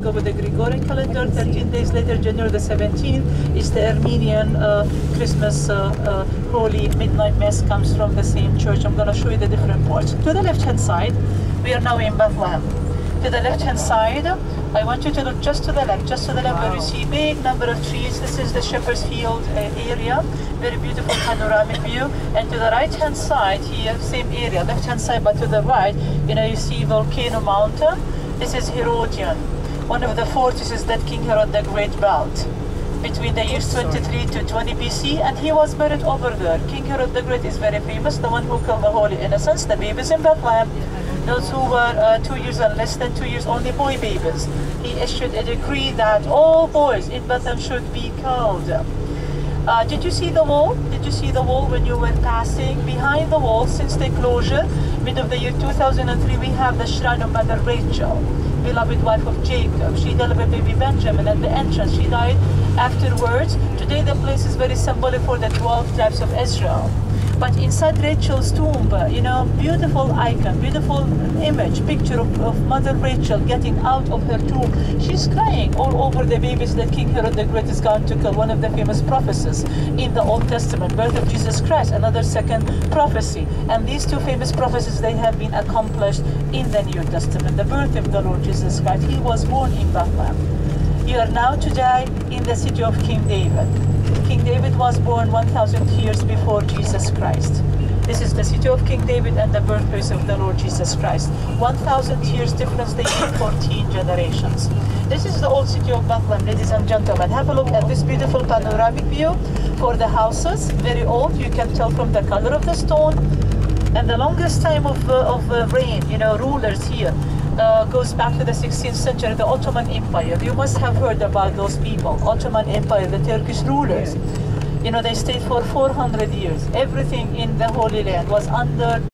With the Gregorian calendar, 13 days later, January the 17th, is the Armenian Christmas Holy Midnight Mass comes from the same church. I'm going to show you the different parts. To the left-hand side, we are now in Bethlehem. To the left-hand side, I want you to look just to the left, where you see big number of trees. This is the Shepherd's Field area, very beautiful panoramic view. And to the right-hand side here, same area, left-hand side, but to the right, you see Volcano Mountain. This is Herodion, one of the fortresses that King Herod the Great built between the years 23 to 20 BC, and he was buried over there. King Herod the Great is very famous, the one who killed the Holy Innocents, the babies in Bethlehem, those who were 2 years and less than 2 years, only boy babies. He issued a decree that all boys in Bethlehem should be killed. Did you see the wall? Did you see the wall when you were passing? Behind the wall, since the closure, mid of the year 2003, we have the shrine of Mother Rachel, beloved wife of Jacob. She delivered baby Benjamin at the entrance. She died afterwards. Today the place is very symbolic for the 12 tribes of Israel. But inside Rachel's tomb, beautiful icon, beautiful image, picture of Mother Rachel getting out of her tomb. She's crying all over the babies that King Herod the Great is going to kill. One of the famous prophecies in the Old Testament, birth of Jesus Christ, another second prophecy. And these two famous prophecies, they have been accomplished in the New Testament. The birth of the Lord Jesus Christ, he was born in Bethlehem. You are now today in the city of King David. King David was born 1,000 years before Jesus Christ. This is the city of King David and the birthplace of the Lord Jesus Christ. 1,000 years difference, they need 14 generations. This is the old city of Bethlehem, ladies and gentlemen. Have a look at this beautiful panoramic view for the houses, very old. You can tell from the color of the stone. And the longest time of reign, rulers here, goes back to the 16th century, the Ottoman Empire. You must have heard about those people, Ottoman Empire, the Turkish rulers. They stayed for 400 years. Everything in the Holy Land was under